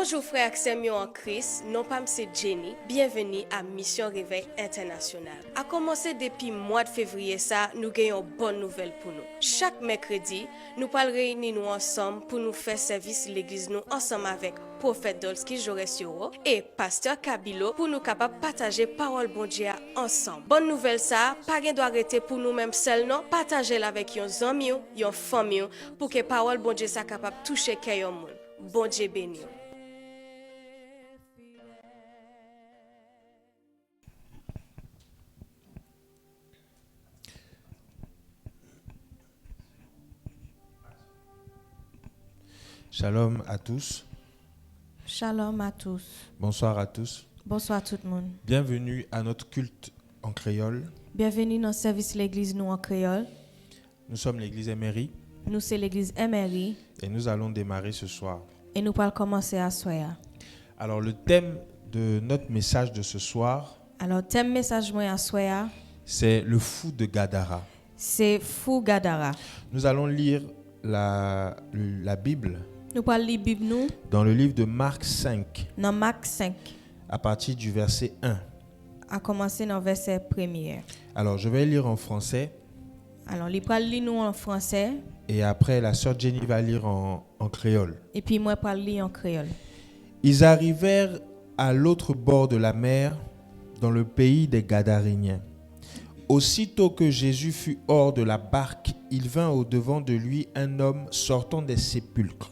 Bonjour frères et sœurs en Christ, non pas c'est Jenny, bienvenue à Mission Réveil International. À commencer depuis mois de février ça, nous gagnons une bonne nouvelle pour nous. Chaque mercredi, nous parlons réunir nous ensemble pour nous faire service l'église nous ensemble avec prophète Dolski Joresio et pasteur Kabilo pour nous capables partager parole bon Dieu ensemble. Bonne nouvelle ça, pas gain doit arrêter pour nous même seuls non, partager avec yon amis, yon famille pour que parole bon Dieu soit capable toucher cœur monde. Bon Dieu béni. Shalom à tous. Shalom à tous. Bonsoir à tous. Bonsoir tout le monde. Bienvenue à notre culte en créole. Bienvenue dans le service l'église nous en créole. Nous sommes l'église Emery Nous c'est l'église Emery et nous allons démarrer ce soir. et nous allons commencer à soir. Alors le thème de notre message de ce soir, Alors thème message moi à soir, c'est le fou de Gadara. c'est fou Gadara. Nous allons lire la Bible Nous allons lire Bible nous dans le livre de Marc 5 dans Marc 5 à partir du verset 1. à commencer dans verset 1er. Alors je vais lire en français Alors il va lire nous en français et après la sœur Jenny va lire en créole. et puis moi va lire en créole. Ils arrivèrent à l'autre bord de la mer, dans le pays des Gadaréniens. Aussitôt que Jésus fut hors de la barque, il vint au-devant de lui un homme sortant des sépulcres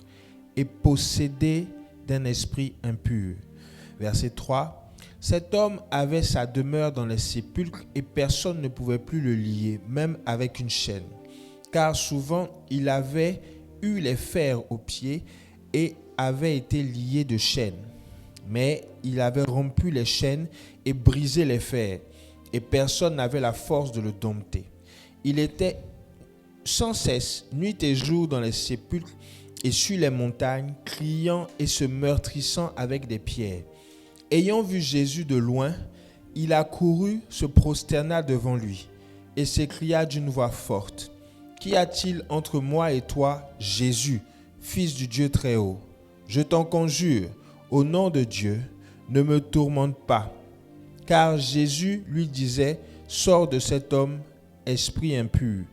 et possédé d'un esprit impur. Verset 3. Cet homme avait sa demeure dans les sépulcres et personne ne pouvait plus le lier, même avec une chaîne. Car souvent il avait eu les fers aux pieds et avait été lié de chaînes. Mais il avait rompu les chaînes et brisé les fers, et personne n'avait la force de le dompter. Il était sans cesse, nuit et jour, dans les sépulcres et sur les montagnes, criant et se meurtrissant avec des pierres. Ayant vu Jésus de loin, il accourut, se prosterna devant lui, et s'écria d'une voix forte, « Qu'y a-t-il entre moi et toi, Jésus, Fils du Dieu Très-Haut ? Je t'en conjure, au nom de Dieu, ne me tourmente pas. » Car Jésus lui disait, « Sors de cet homme, esprit impur. »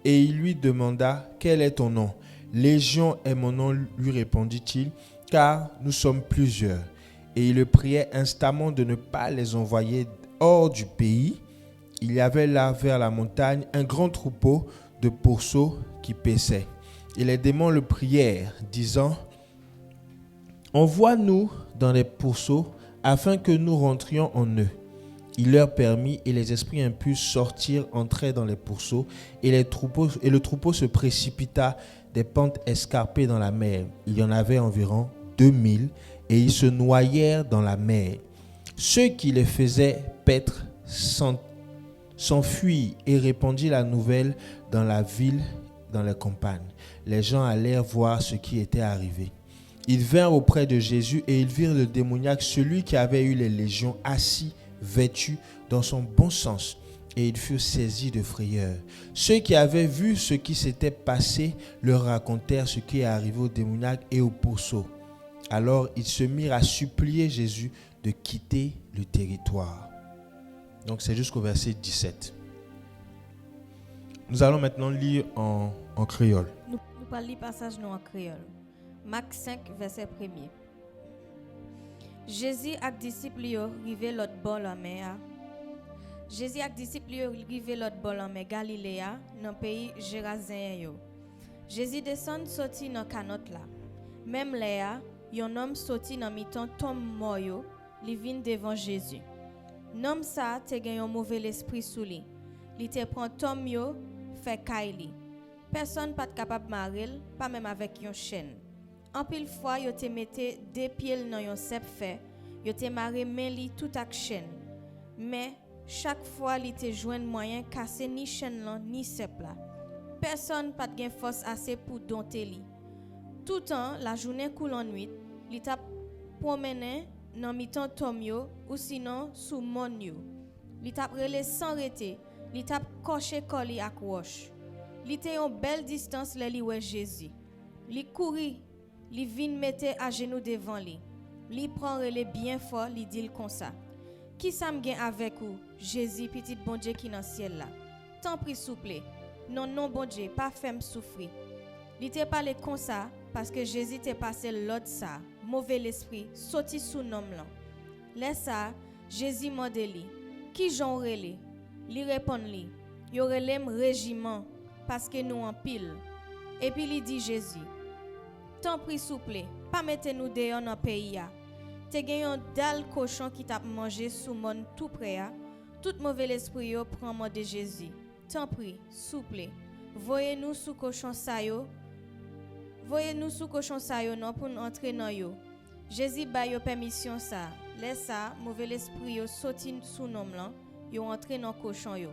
Et il lui demanda, « Quel est ton nom ? » « Légion est mon nom, lui répondit-il, car nous sommes plusieurs. » Et il le priait instamment de ne pas les envoyer hors du pays. Il y avait là, vers la montagne, un grand troupeau de pourceaux qui paissaient. Et les démons le prièrent, disant, « Envoie-nous dans les pourceaux, afin que nous rentrions en eux. » Il leur permit, et les esprits impurs sortirent, entrèrent dans les pourceaux, et le troupeau se précipita des pentes escarpées dans la mer. Il y en avait environ 2000, et ils se noyèrent dans la mer. Ceux qui les faisaient paître s'enfuirent et répandirent la nouvelle dans la ville, dans les campagnes. Les gens allèrent voir ce qui était arrivé. Ils vinrent auprès de Jésus et ils virent le démoniaque, celui qui avait eu les légions, assis, vêtu dans son bon sens, et ils furent saisis de frayeur. Ceux qui avaient vu ce qui s'était passé leur racontèrent ce qui est arrivé au démoniaque et au pourceau. Alors ils se mirent à supplier Jésus de quitter le territoire. Donc c'est jusqu'au verset 17. Nous allons maintenant lire en créole. Nous allons lire passage nous en créole. Marc 5 verset 1er. Jésus ak disciples yo rive l'autre bord la mer. Jésus ak disciples yo rive l'autre bord la mer Galilea dans pays Géraséen yo. Jésus descend sorti dans canot là. Même là, yon homme sorti dans mi-temps tombe mort yo, li vinn devant Jésus. Nom ça te gen yon mauvais esprit sous li. Li te prend tombe yo, fait kay li. Personne pas capable marel, pas même avec yon chaîne. En pile fois, yo te mette deux pieds dans yon sep fait, yo te maré main li tout ak chaîne. Mais chaque fois li te joine moyen casser ni chaîne là ni sep là. Personne pas gen force assez pour dompter li. Tout temps la journée coule en nuit, li t'a promené dans mi-temps tom yo ou sinon sous mon yo. Li t'a relé sans arrêter, li t'a coché coli ak roche. Li te yon belle distance le li wè Jésus. Li couri, li vin mette à genoux devant li. Li prend relé bien fort, li dit comme ça. Qui ça me gen avec ou? Jésus, petit bon Dieu qui dans ciel là. Tant pris souple. Non, bon Dieu, pas femme souffrir. Li te parlé comme ça parce que Jésus te passé l'autre ça. Mauvais l'esprit, sorti sous nom là. Laisse ça, Jésus m'a li. Qui j'en relé? Li répond li. Yo relèm régiment parce que nous en pile. Et puis li dit Jésus. Tant pris souple, pas mettez nous dehors dans pays ya. Te gen yon dal cochon qui t'a mangé sous mon tout près a. Tout mauvais esprit yo prend mot de Jésus. Tant pris, souple. Voyez-nous sous cochon sa yo. Voyez-nous sous cochon sa yo non pour nous entrer dans yo. Jésus ba yo permission ça. Laisse ça, mauvais esprit yo sorti sous nom là, yo entrer dans cochon yo.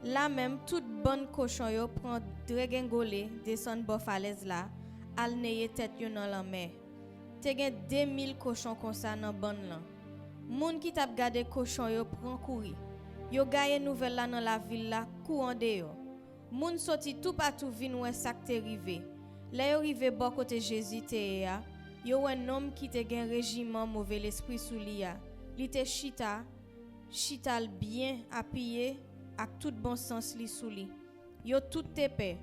Là même toute bonne cochon yo prend dregengolé descend bo falaise là, al neye tête yo dans la mer. Te gen 2000 cochons comme ça dans bonne là. Moun qui t'a gardé cochon yo prend courir. Yo gagne nouvelle là dans la ville là, courant dehors. Moun sorti tout partout vinn wè ça t'est rivé. Là yo rivé bon côté Jésus te ya. Yo un homme qui te gen régiment mauvais l'esprit sous li ya. Li te chital bien appuyé ak tout bon sens li sous li. Yo tout te paix.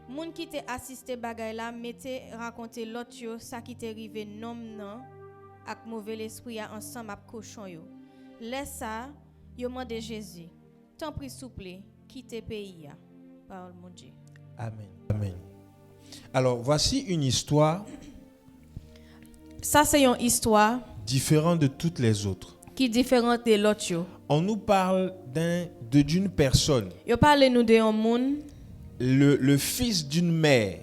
Moun qui te assisté bagay la mette raconter l'autre yo ça qui te rivé nom nan ak mauvais l'esprit ya ensemble ak cochon yo. Laisse ça, yo mande Jésus. Tant pris souple, quitte pays ya. Parole mon Dieu. Amen. Amen. Alors, voici une histoire Ça c'est une histoire différente de toutes les autres. qui est différente de l'autre yo. On nous parle d'une personne, Yo parle nous de un monde, le fils d'une mère,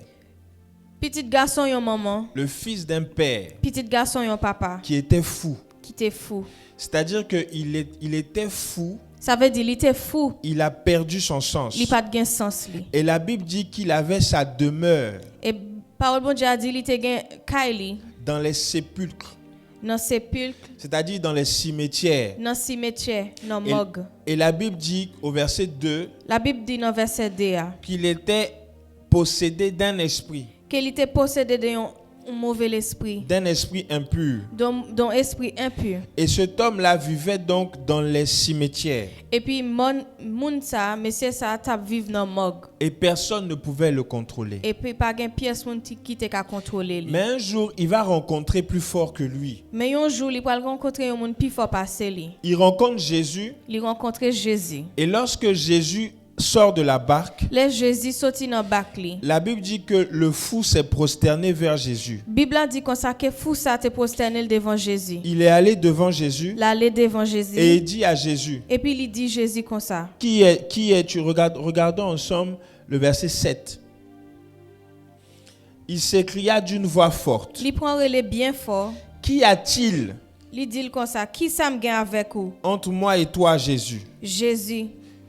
petit garçon yon maman, le fils d'un père petit garçon yon papa qui était fou. qui était fou. C'est-à-dire qu'il était fou, Ça veut dire il était fou, il a perdu son sens. il pas de gain sens li. Et la Bible dit qu'il avait sa demeure Et parole bon Dieu a dit il était gain kaili dans les sépulcres, dans sépulcre, c'est-à-dire dans les cimetières. dans cimetière, dans morgue. Et la Bible dit au verset 2 La Bible dit dans verset 2 qu'il était possédé d'un esprit qu'il était possédé d'un mauvais esprit, impur. d'un esprit impur. Et cet homme-là vivait donc dans les cimetières. Et puis moun sa, monsieur ça t'a vivre dans morgue. Et personne ne pouvait le contrôler. Et puis pas gen pièce moun qui te ka contrôler li. Mais un jour, il va rencontrer plus fort que lui. Mais un jour, il va rencontrer un monde plus fort passer li. Il rencontre Jésus. Il rencontrer Jésus. Et lorsque Jésus sort de la barque, Les Jésus sorti dans bac li. la Bible dit que le fou s'est prosterné vers Jésus. Bible a dit comme ça que fou ça te prosterné devant Jésus. Il est allé devant Jésus L'aller devant Jésus. et il dit à Jésus, Et puis il dit Jésus comme ça. qui es-tu? Regardons ensemble le verset 7. Il s'écria d'une voix forte, Il prend relais bien fort. qu'y a-t-il Il dit comme ça. Qui ça me gagne avec vous? entre moi et toi, Jésus, Jésus,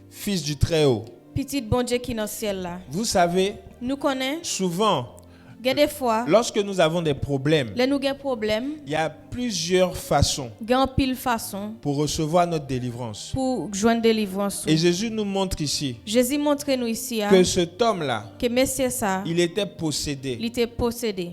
fils du Très-Haut? petit bon Dieu qui est dans le ciel là. Vous savez, Nous connaissons. souvent, Des fois, lorsque nous avons des problèmes, là nous avons problème. il y a plusieurs façons Gain pile façon pour recevoir notre délivrance. pour joindre délivrance. Et Jésus nous montre ici Jésus montre nous ici que cet homme-là, que monsieur ça, il était possédé il était possédé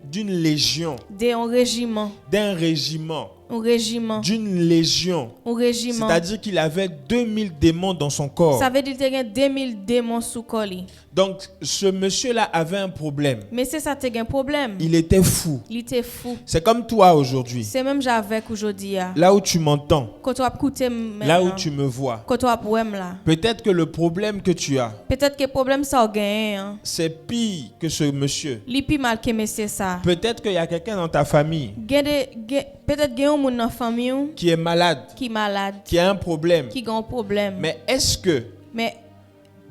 d'une légion, d'un régiment, d'un régiment, un régiment, d'une légion. un régiment. C'est-à-dire qu'il avait 2000 démons dans son corps. Ça veut dire qu'il y a 2000 démons sous colis. Donc, ce monsieur-là avait un problème. Mais c'est ça, tu as un problème. Il était fou. Il était fou. C'est comme toi aujourd'hui. C'est même j'avec aujourd'hui. Là où tu m'entends, Quand tu as écouté là où tu me vois, quand tu as là. peut-être que le problème que tu as, Peut-être que le problème ça gagne. c'est pire que ce monsieur. Li pi mal que monsieur ça. Peut-être qu'il y a quelqu'un dans ta famille Peut-être qu'il y a un monde dans la famille qui est malade, qui est malade, qui a un problème. qui a un problème. Mais est-ce que, Mais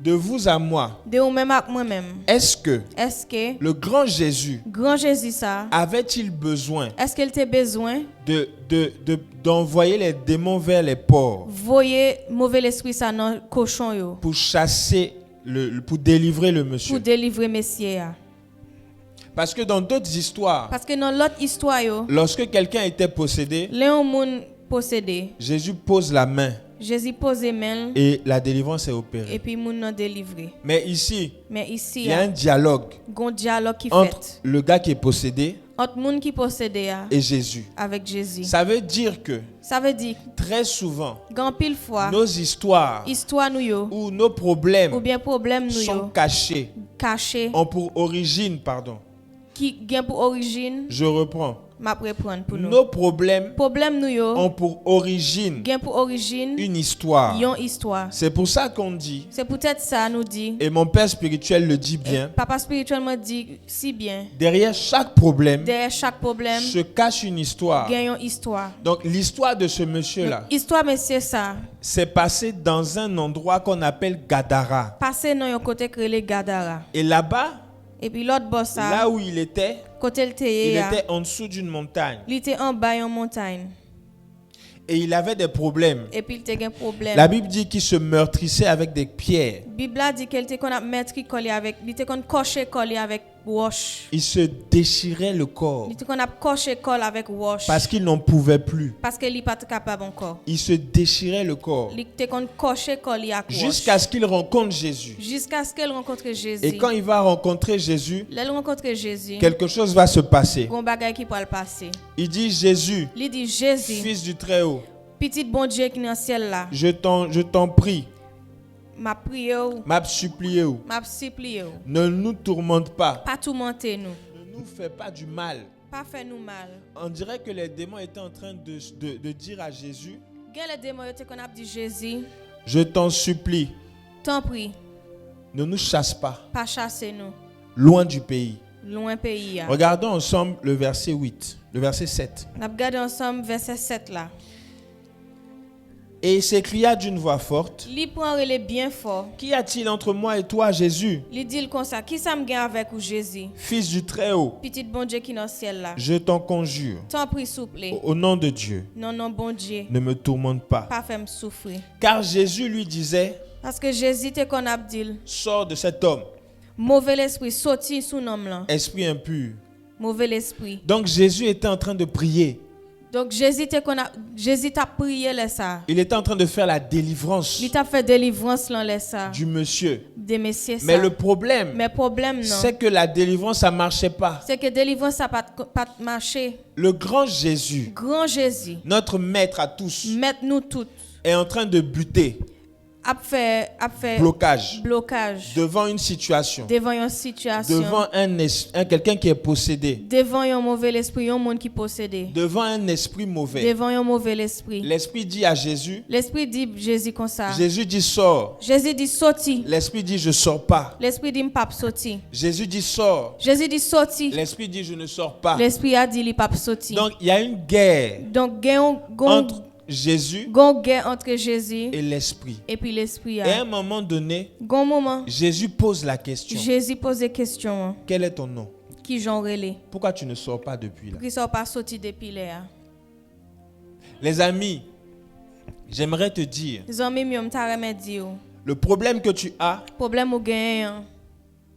de vous à moi, de ou même avec moi-même, est-ce que est-ce que le grand Jésus grand Jésus ça, avait-il besoin est-ce qu'il a besoin d'envoyer les démons vers les porcs voyer mauvais esprit ça dans cochon yo pour chasser, pour délivrer le monsieur? pour délivrer messieurs? Parce que dans d'autres histoires, Parce que dans l'autre histoire yo, lorsque quelqu'un était possédé, Léon moun possédé, Jésus pose la main Jésus pose main et la délivrance est opérée. et puis moun nan délivré. Mais ici, Mais ici il y a un dialogue gon dialogue qui entre fait le gars qui est possédé entre moun qui possède ya et Jésus. avec Jésus. Ça veut dire que Ça veut dire très souvent, gan pile fois nos histoires histoire nou yo ou nos problèmes ou bien problème nou sont yo cachés, caché ont pour origine, qui gen pour origine je reprends, m'a reprendre pour nous. nos problèmes Problème nou yo ont pour origine gen pour origine une histoire. yon histoire. C'est pour ça qu'on dit, C'est peut-être ça nous dit. et mon père spirituel le dit Et bien, papa spirituellement dit si bien. derrière chaque problème Derrière chaque problème, se cache une histoire. gen yon histoire. Donc l'histoire de ce monsieur-là Histoire monsieur ça, s'est passée dans un endroit qu'on appelle Gadara. passé dans yon côté créé Gadara. Et là-bas, Et puis l'autre boss ça, là où il était côté le il était était en dessous d'une montagne. il était en bas yon montagne. Et il avait des problèmes. Et puis il était un problème. La Bible dit qu'il se meurtrissait avec des pierres. Bible a dit qu'elle était qu'on a mettre collé avec, il était qu'on coché collé avec wash. Il se déchirait le corps Il était qu'on a coché collé avec wash. parce qu'il n'en pouvait plus. Parce qu'il n'est pas capable encore. Il se déchirait le corps Il était qu'on coché collé avec wash. jusqu'à ce qu'il rencontre Jésus. Jusqu'à ce qu'elle rencontre Jésus. Et quand il va rencontrer Jésus, Elle rencontre Jésus. quelque chose va se passer. Gon bagay qui peut le passer. Il dit, Jésus, Il dit Jésus, Fils du Très-Haut, petit bon Dieu qui est dans le ciel là. je t'en prie, M'a prié ou, m'a supplié, m'a supplié ou. ne nous tourmente pas, Pas tourmenter nous. ne nous fais pas du mal. Pas faire nous mal. On dirait que les démons étaient en train de dire à Jésus, Gen les démons yote qu'on a dit Jésus, je t'en supplie, t'en prie, ne nous chasse pas pas chasser nous. loin du pays. Loin pays ya. Regardons ensemble le verset 8, le verset 7. N'a regardé ensemble verset 7 là. Et il s'écria d'une voix forte, Li prend relé bien fort. qu'y a-t-il entre moi et toi, Jésus, Li dit comme ça, qui ça me gagne avec ou Jésus? Fils du Très-Haut? Petit bon Dieu qui dans le ciel là. Je t'en conjure, T'en prie souple. au nom de Dieu, Non non bon Dieu, ne me tourmente pas. pas faire me souffrir. Car Jésus lui disait, Parce que Jésus te qu'on a dit, sors de cet homme, mauvais esprit sorti sous nom là. esprit impur. Mauvais esprit. Donc Jésus était en train de prier. Donc Jésus t'a prié là ça. Il était en train de faire la délivrance Il t'a fait délivrance là ça. du monsieur. Des messieurs ça. Mais le problème, Mais problème non. c'est que la délivrance, ça ne marchait pas. C'est que délivrance ça pas marché. Le grand Jésus, Grand Jésus, notre maître à tous, mettez-nous toutes. est en train de buter, A fait blocage, blocage devant une situation, devant une situation, devant quelqu'un qui est possédé, devant un mauvais esprit, un monde qui possède, devant un esprit mauvais. devant un mauvais esprit. L'esprit dit à Jésus, L'esprit dit Jésus comme ça. Jésus dit sors. Jésus dit sorti. L'esprit dit je sors pas. L'esprit dit m'pap sorti. Jésus dit sors. Jésus dit sorti. L'esprit dit je ne sors pas. L'esprit a dit il pap sorti. Donc il y a une guerre Donc gon entre Jésus guerre entre Jésus et l'esprit. et puis l'esprit Et à a. un moment donné, Gon moment, Jésus pose la question. Jésus pose des questions. Quel est ton nom? Qui j'en relais? Pourquoi tu ne sors pas depuis là? Qui sont pas sorti depuis là? Les amis, j'aimerais te dire, Les amis mieux t'a remet dire. le problème que tu as, Problème ou gain.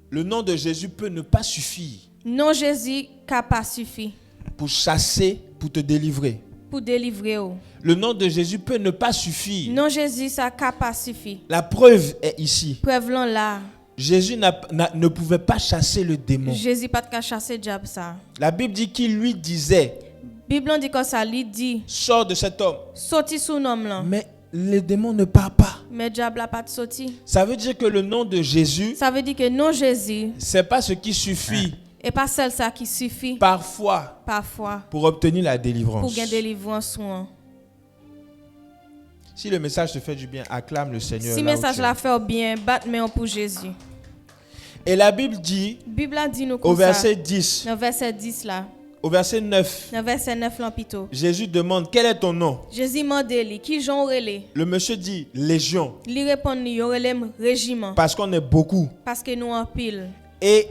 le nom de Jésus peut ne pas suffire Non Jésus qu'a pas suffi pour chasser, pour te délivrer. pour délivrer ou. Le nom de Jésus peut ne pas suffire. Non Jésus ça qu'a pas suffi. La preuve est ici. Preuve là. Jésus ne pouvait pas chasser le démon. Jésus pas de chasser diable ça. La Bible dit qu'il lui disait, Bible dit comme ça, il dit sors de cet homme. sorti sous nom là. Mais le démon ne part pas. Mais diable a pas de sorti. Ça veut dire que le nom de Jésus, Ça veut dire que non Jésus c'est pas ce qui suffit et pas celle ça qui suffit parfois parfois pour obtenir la pour délivrance. gagner délivrance. Si le message te fait du bien, acclame le Seigneur. Si là où message tu es. la fait bien, batte main pour Jésus. Et la Bible dit Bible a dit nous au comme ça. verset 10, Dans verset 10 là. au verset 9, Dans verset 9 lampito. Jésus demande, quel est ton nom? Jésus m'a dit qui j'en relais. Le monsieur dit, Légion, Il répond il relais régiment parce qu'on est beaucoup. parce que nous en pile. Et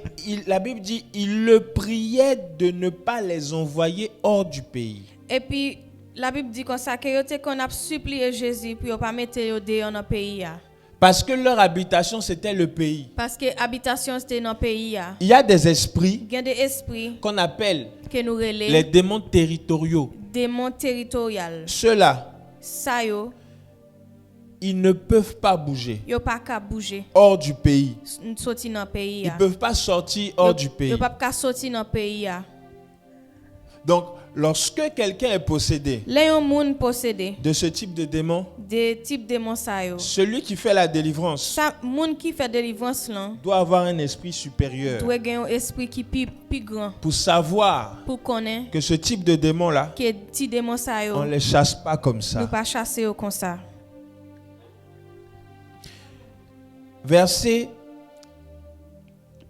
la Bible dit, il le priait de ne pas les envoyer hors du pays. Et puis la Bible dit comme ça que yo te qu'on a supplié Jésus pour pas mettre yo dehors dans pays là. Parce que leur habitation, c'était le pays. Parce que habitation c'était dans pays là. Il y a des esprits Il y a des esprits qu'on appelle que nous relais les démons territoriaux. démons territorial. Ceux-là, Ça yo ils ne peuvent pas bouger yo pas qu'à bouger. hors du pays. Sorti dans pays Ils là. ne peuvent pas sortir hors du pays. Yo pas qu'à sortir dans pays là. Donc, lorsque quelqu'un est possédé Les yon moun possédé de ce type de démon, des types démons ça yo. celui qui fait la délivrance Ça moun qui fait délivrance là doit avoir un esprit supérieur doit gagner un esprit qui plus grand pour savoir pour connaître que ce type de démon-là, que petit démon ça yo on ne les chasse pas comme nous ça. pas chasser yo comme ça. Verset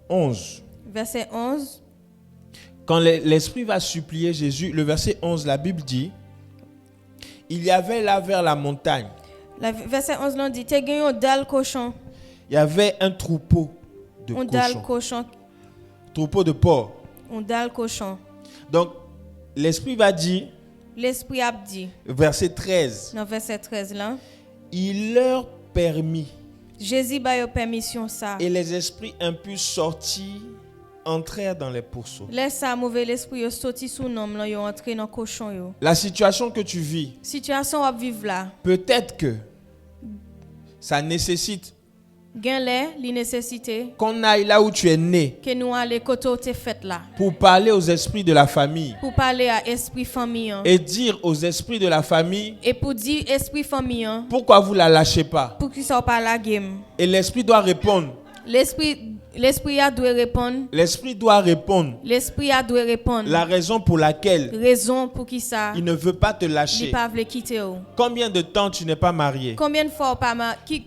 11. Verset 11. Quand l'esprit va supplier Jésus, le verset 11, la Bible dit, il y avait là vers la montagne, Verset 11 là dit te gagné un dal cochon, il y avait un troupeau de un dal cochons, cochon, troupeau de porcs. un dal cochon. Donc, l'esprit va dire, L'esprit a dit verset 13, dans verset 13 là, il leur permit Jésus ba yo permission ça. et les esprits impurs sortis entrèrent dans les pourceaux. Laisse ça mauvais l'esprit yo sorti sous nom là yo entré dans cochon yo. La situation que tu vis, Situation à vivre là. peut-être que ça nécessite Gen les nécessités qu'on aille là où tu es né que nous aller côté où t'es fait là pour parler aux esprits de la famille pour parler à esprit famille hein. et dire aux esprits de la famille Et pour dire esprit famille hein, pourquoi vous la lâchez pas. pour qu'il soit pas la game. Et l'esprit doit répondre. L'esprit a doit répondre. L'esprit doit répondre. L'esprit a doit répondre. La raison pour laquelle Raison pour qui ça il ne veut pas te il lâcher. pas veut quitter ou. Combien de temps tu n'es pas marié? Combien de fois pas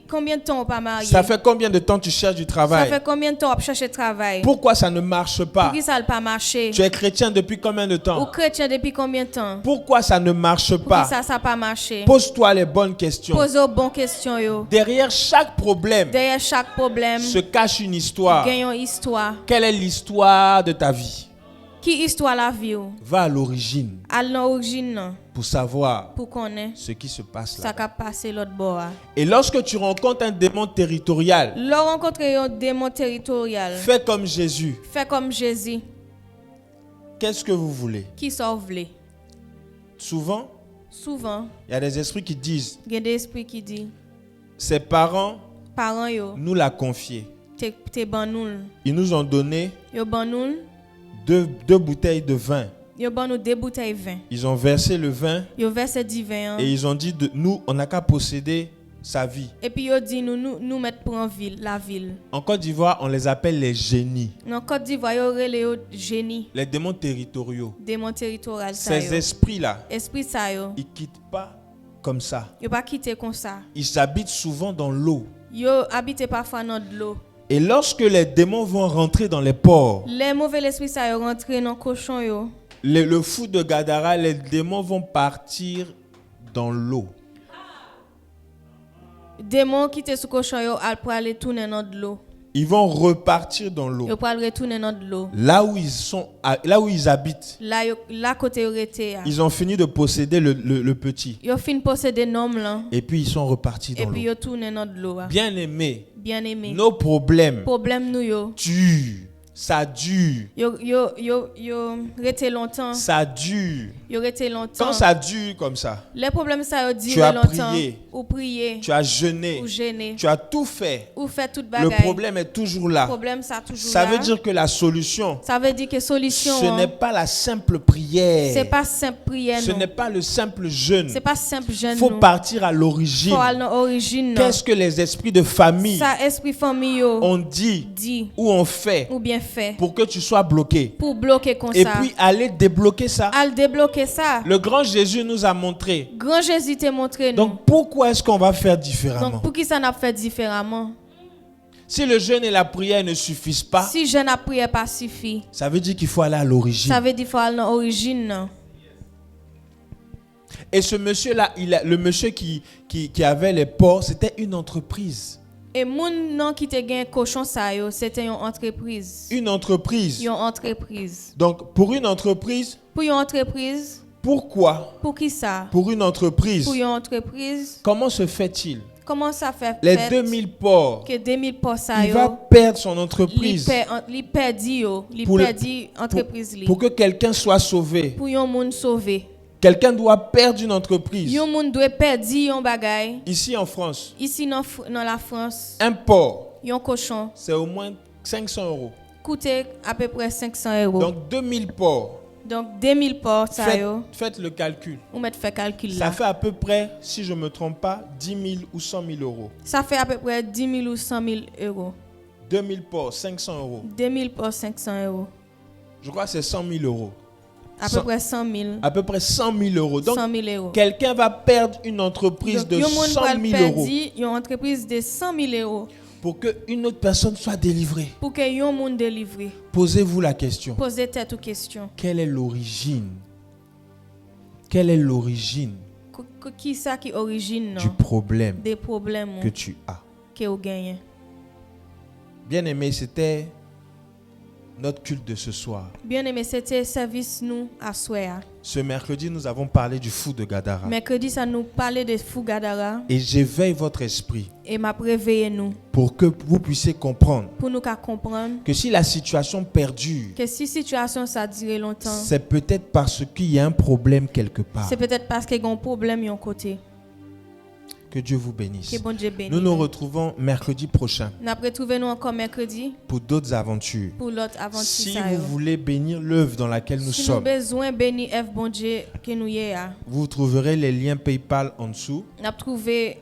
combien de temps on pas marié? Ça fait combien de temps tu cherches du Ça travail? fait combien de temps on chercher travail? Pourquoi ça ne marche Pour pas? qui ça n'a pas marché? Tu es chrétien depuis combien de Ou temps? chrétien depuis combien de temps? Pourquoi ça ne marche Pour pas? qui ça n'a pas marché? Pose-toi les bonnes questions. Pose aux bonnes questions yo. Derrière chaque problème Derrière chaque problème, se cache une histoire. gagnons histoire. Quelle est l'histoire de ta vie? Qui histoire la vie ou? Va à l'origine À l'origine non, pour savoir pour connaître ce qui se passe ça là. qu'a passé l'autre bord. Et lorsque tu rencontres un démon territorial, Leur rencontrer un démon territorial. fais comme Jésus. Fait comme Jésus Qu'est-ce que vous voulez? qui sauve. Souvent, Souvent, il y a des esprits qui disent, il y a des esprits qui disent ses parents parents yo nous l'a confié. t'es ban nous. Ils nous ont donné Yo ban nous, deux bouteilles de vin. yo ban nous 2 bouteilles vin. Ils ont versé le vin Yo verse du vin et ils ont dit, nous, on n'a qu'à posséder sa vie. et puis yo dit nous mettre pour en ville, la ville. En Côte d'Ivoire, on les appelle les génies, Dans Côte d'Ivoire yo relé yo génie, les démons territoriaux. démon territorial ça Ces yo. esprits-là, Esprit ça yo. ils quittent pas comme ça. Yo pas quitter comme ça. Ils habitent souvent dans l'eau. Yo habite parfois dans de l'eau. Et lorsque les démons vont rentrer dans les ports, Les mauvais esprits ça yo rentrer dans cochon yo. le fou de Gadara, les démons vont partir dans l'eau. Démon qui était sous cochon yo al pour aller tourner dans de l'eau. Ils vont repartir dans l'eau. Yo pour aller retourner dans de l'eau. Là où ils sont, là où ils habitent, Là côté yo rete. ils ont fini de posséder le petit. Yo fin posséder nom là Et puis ils sont repartis et dans puis l'eau. yo tourner dans de l'eau. Bien aimé, Bien aimé. nos problèmes Problème nous yo. durent. Ça dure. Yo rete longtemps. Ça dure. Yo rete longtemps. Quand ça dure comme ça, Les problèmes ça yo Tu dure as longtemps. prié. Ou prier. tu as jeûné, Ou gêner. tu as tout fait. Ou fait toute Le bagaille. problème est toujours là. Problème ça toujours Ça là. veut dire que la solution, Ça veut dire que solution ce hein, n'est pas la simple prière. c'est pas simple prière Ce non. n'est pas le simple jeûne. C'est pas simple jeûne. Il faut non. partir à l'origine. Faut aller dans origine. non. Qu'est-ce que les esprits de famille Ça esprit famille yo ont dit dit ou ont fait ou bien fait pour que tu sois bloqué? pour bloquer comme Et ça. puis aller débloquer ça. Al débloquer ça. Le grand Jésus nous a montré. Grand Jésus t'a montré nous. Donc pourquoi est-ce qu'on va faire différemment? Donc pour qui ça n'a fait différemment? Si le jeûne et la prière ne suffisent pas, Si jeûne à prière pas suffit, ça veut dire qu'il faut aller à l'origine. ça veut dire faut aller dans origine. non. Et ce monsieur-là, le monsieur qui avait les porcs, c'était une entreprise. Et moun nan qui te gen cochon ça yo, c'était une entreprise. Une entreprise. Une entreprise. Donc pour une entreprise, Pour une entreprise, pourquoi pour qui ça? pour une entreprise, Pour une entreprise, comment se fait-il? comment ça fait Les fait 2000 porcs, que 2000 pour ça il yo? va perdre son entreprise Li perdi yo, li Pour le- perdi entreprise li. pour que quelqu'un soit sauvé. Pour yon moun sauvé. Quelqu'un doit perdre une entreprise. Yon moun doit perdi yon bagay. Ici en France, Ici dans la France, un porc, yon cochon. c'est au moins 500 euros. Coûte à peu près 500 euros. Donc 2000 porcs, Donc 2000 ports ça yo, Faites le calcul. ou mettre fait calcul Ça là. fait à peu près, si je ne me trompe pas, 10 000 ou 100 000 euros. Ça fait à peu près 10 000 ou 100 000 euros. 2000 ports, 500 euros. 2000 ports 500 euros. Je crois que c'est 100 000 euros. À 100 peu près 100 000. À peu près 100 000 euros. Donc, 100 000 euros. quelqu'un va perdre une entreprise Donc, de yon moun 100 pral 000 euros perdi une entreprise de 100 000 euros pour qu'une autre personne soit délivrée. pour que yon moun délivre. Posez-vous la question. Posez tête aux questions. Quelle est l'origine? Quelle est l'origine Qui ça qui origine du problème des problèmes que tu as? que vous gagnez? Bien aimé, c'était notre culte de ce soir. Bien aimé, c'était service nous à soir. Ce mercredi, nous avons parlé du fou de Gadara. Mercredi, ça nous parlait de fou Gadara Et j'éveille votre esprit et m'a réveillé nous pour que vous puissiez comprendre pour nous qu'à comprendre que si la situation perdure, que si situation ça dure longtemps, c'est peut-être parce qu'il y a un problème quelque part. c'est peut-être parce qu'il y a un problème yon côté. Que Dieu vous bénisse. Que bon Dieu bénisse. Nous nous retrouvons mercredi prochain Nous retrouvons nous encore mercredi pour d'autres aventures. pour l'autre aventure. Si ça vous yo. voulez bénir l'œuvre dans laquelle nous Si nous sommes, besoin bénir F bon Dieu que nous y a. vous trouverez les liens PayPal en dessous. Nous avons trouvé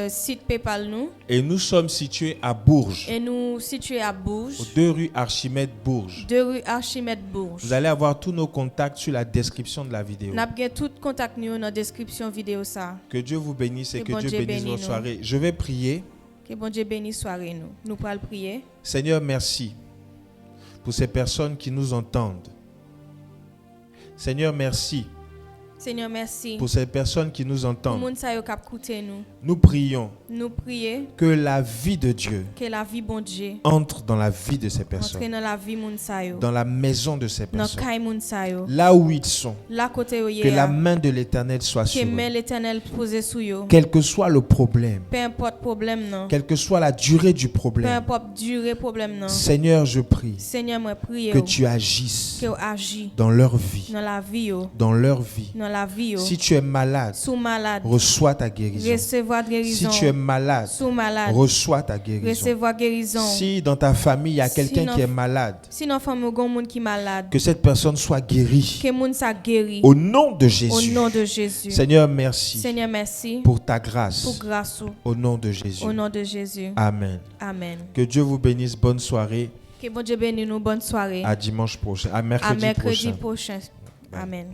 site PayPal nous Et nous sommes situés à Bourges, et nous situés à aux Bourges, 2 rue Archimède Bourges. 2 rue Archimède Bourges. Vous allez avoir tous nos contacts sur la description de la vidéo. Nous avons tout contact nous dans la description vidéo ça. Que Dieu vous bénisse et Que que bon Dieu Dieu bénisse bénisse votre nous. soirée. Je vais prier. Que bon Dieu bénisse soirée nous. Nous pourrons prier. Seigneur, merci pour ces personnes qui nous entendent. Seigneur, merci Seigneur, merci. pour ces personnes qui nous Pour entendent. moun sa yo k'ap koute nous. Nous prions Nous prions que la vie de Dieu que la vie bon Dieu entre dans la vie de ces entre personnes, dans la vie moun sa yo. dans la maison de ces Dans personnes, kay moun sa yo. là où ils sont. Là côté yo Que ye la a. main de l'Éternel soit Que sur main eux. l'Éternel posé sous yo. Quel que soit le problème, Peu importe problème non. quelle que soit la durée du Peu problème, importe durée problème non. Seigneur, je prie Seigneur, moi prie que yo, tu agisses que yo agis dans leur vie, dans la vie yo. dans leur vie. Dans la vie yo. Si tu es malade, Sous malade. reçois ta guérison. Recevoir Si guérison. tu es malade, Sous malade. reçois ta guérison. Recevoir guérison. Si dans ta famille, il y a quelqu'un Sinon- qui est malade, Si nos femmes ont moun qui malade, que cette personne soit guérie. que moun sa guéri. Au nom de Au Jésus. nom de Jésus. Seigneur, merci Seigneur, merci pour ta grâce. pour grâce. Au nom de Jésus. Au nom de Jésus. Amen. Amen. Que Dieu vous bénisse. Bonne soirée. Que bon Dieu bénisse nous. Bonne soirée. À dimanche prochain. À À mercredi mercredi prochain. prochain. Amen.